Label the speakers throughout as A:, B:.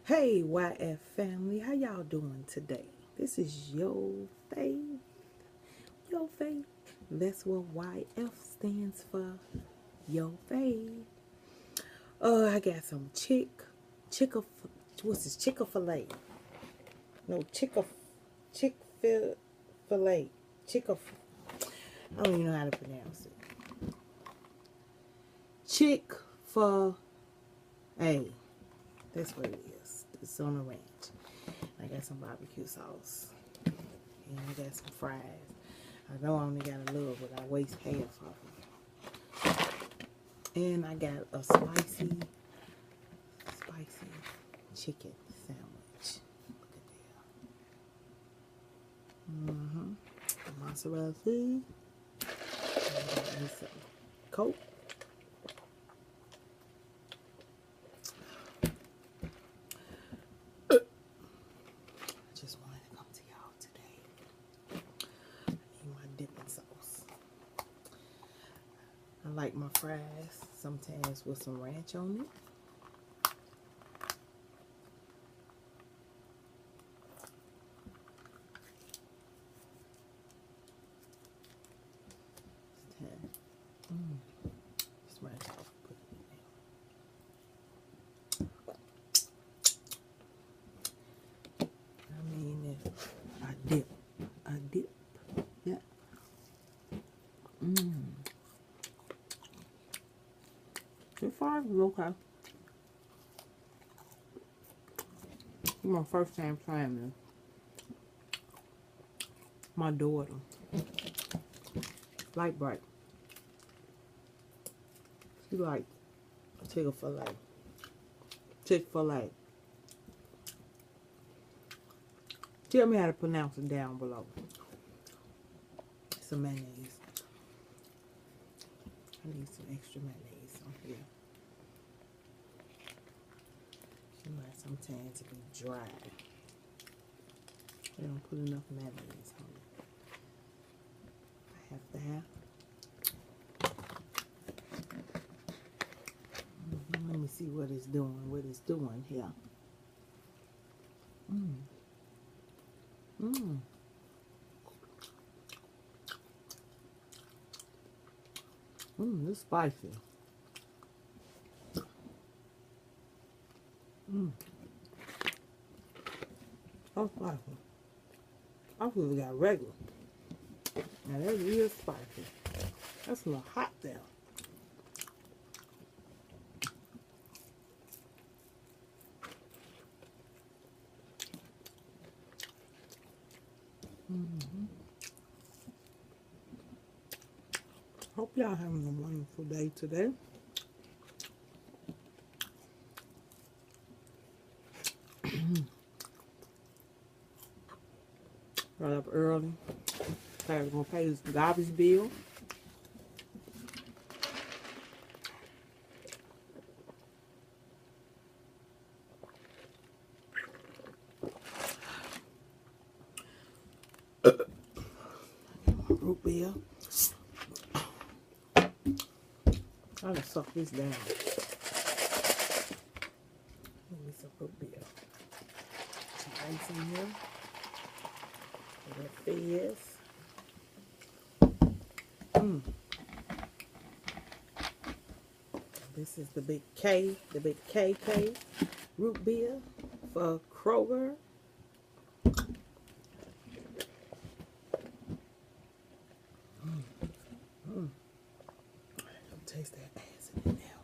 A: Hey YF family, how y'all doing today? This is Your Faith. Your Faith. That's what YF stands for. Your Faith. I got some what's this? Chick-fil-A. No, Chick-fil-A. I don't even know how to pronounce it. Chick-fil-A. That's what it is. It's on a ranch. I got some barbecue sauce. And I got some fries. I know I only got a little, but I waste half of them. And I got a spicy chicken sandwich. Look at that. Mozzarella cheese. And some Coke. Just wanted to come to y'all today. I need my dipping sauce. I like my fries sometimes with some ranch on it. Just ranch off, put it in there. I mean, if I dip. Yeah. The fries is okay. It's my first time trying this. My daughter. Light bright. She like Chick-fil-A. Chick-fil-A. Tell me how to pronounce it down below. Some mayonnaise. I need some extra mayonnaise on here. She like sometimes to be dry. They don't put enough mayonnaise on it. I have to have. Let me see what it's doing. What it's doing here. It's spicy. So spicy. I could have got regular. Now that is spicy. That's a little hot there. Hope y'all having a wonderful day today. Got up early. I was gonna pay this garbage bill. Root beer. I'm gonna suck this down. Give me some root beer. Some ice in here. That fizz. This is the big KK root beer for Kroger. Taste that acid in there.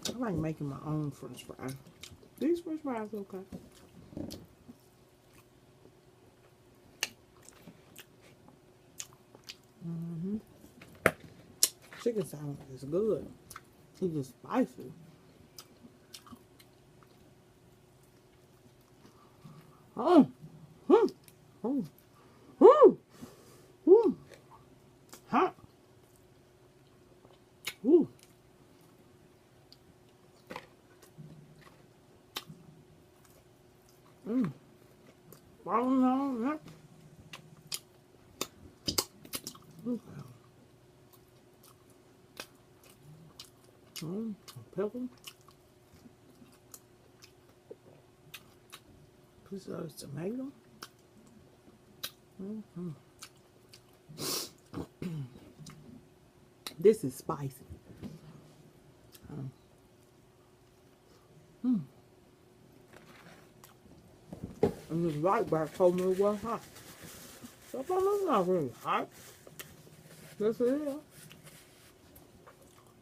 A: I like making my own French fries. These French fries are okay. Chicken sandwich is good. It's just spicy. Hot. Falling on that. Pepper. Piece of tomato. This is spicy. And this right back told me it was hot. So I thought it's not really hot. Yes, it is.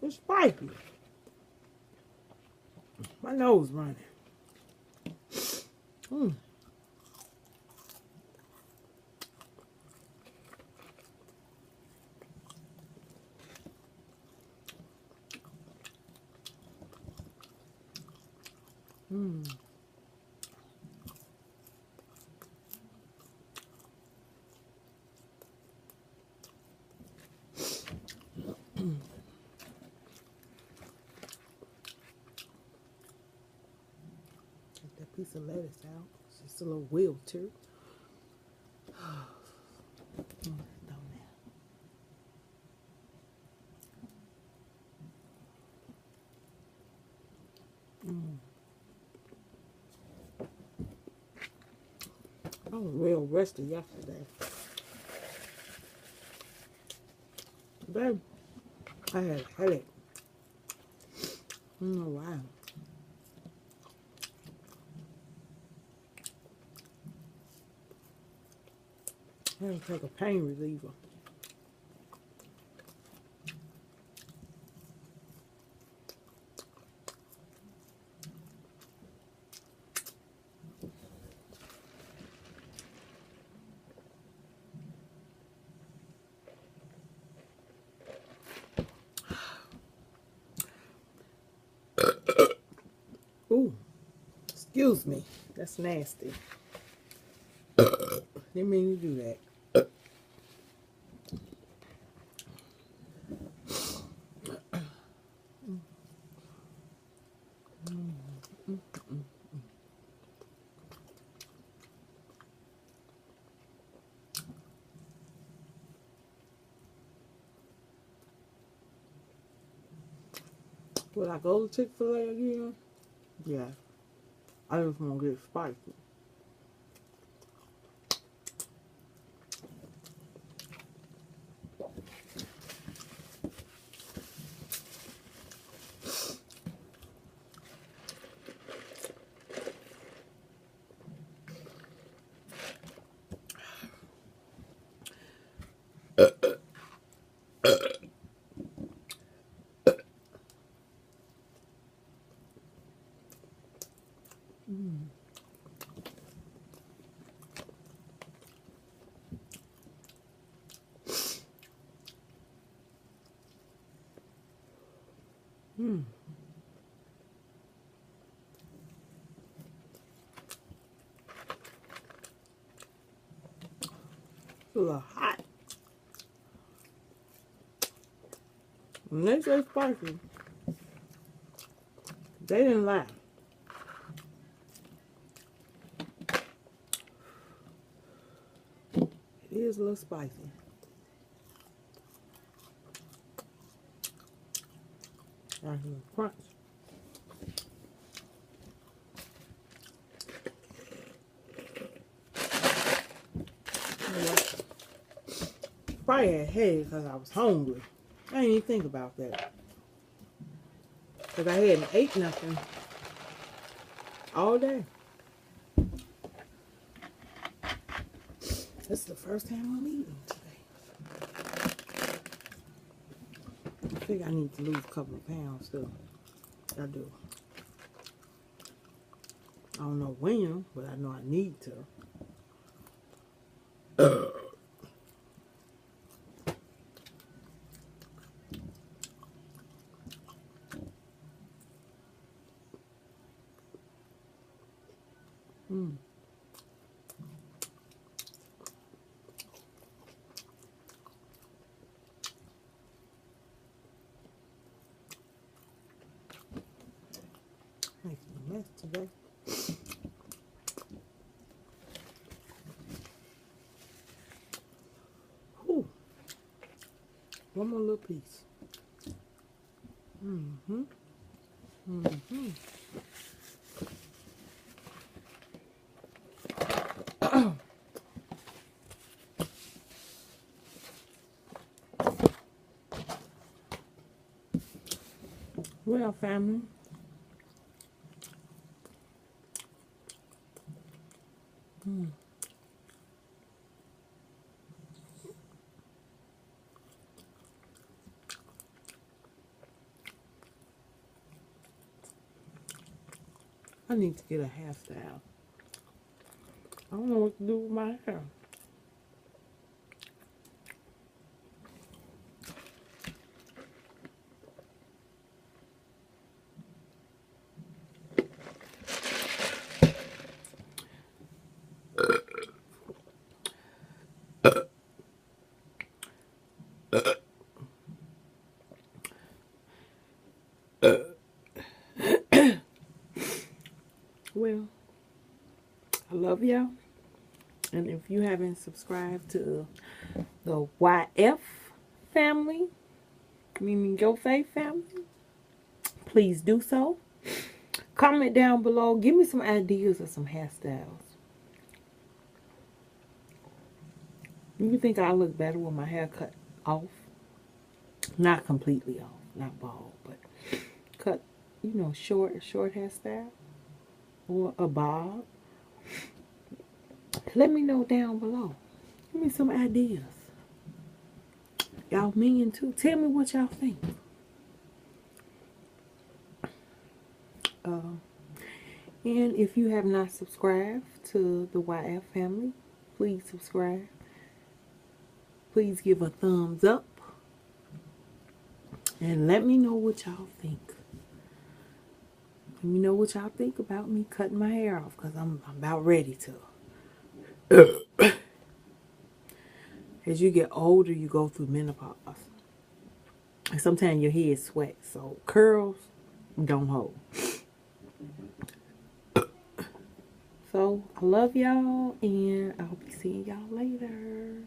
A: It's spicy. My nose running. Take that piece of lettuce out. It's just a little wheel too. I was real rested yesterday. Babe, I had a headache. I don't know why. I had to take a pain reliever. Ooh, excuse me. That's nasty. Didn't mean to do that. Will I go to Chick-fil-A again? Yeah. I just want to get spicy. It's a little hot. When they say spicy, they didn't lie. It is a little spicy. I hear a crunch. Probably had headache because I was hungry. I didn't even think about that. Because I hadn't ate nothing all day. This is the first time I'm eating today. I think I need to lose a couple of pounds too. I do. I don't know when, but I know I need to. Making a mess today. One more little piece. Well, family. I need to get a hairstyle. I don't know what to do with my hair. Well, I love y'all. And if you haven't subscribed to the YF family, meaning Your Faith family, please do so. Comment down below. Give me some ideas of some hairstyles. You think I look better with my hair cut off? Not completely off, not bald, but cut, you know, short hairstyle or a bob. Let me know down below. Give me some ideas. Y'all men too. Tell me what y'all think. And if you have not subscribed to the YF family, please subscribe. Please give a thumbs up. And let me know what y'all think. Let me know what y'all think about me cutting my hair off, because I'm about ready to. As you get older, you go through menopause. And sometimes your head sweats, so curls don't hold. So, I love y'all, and I'll be seeing y'all later.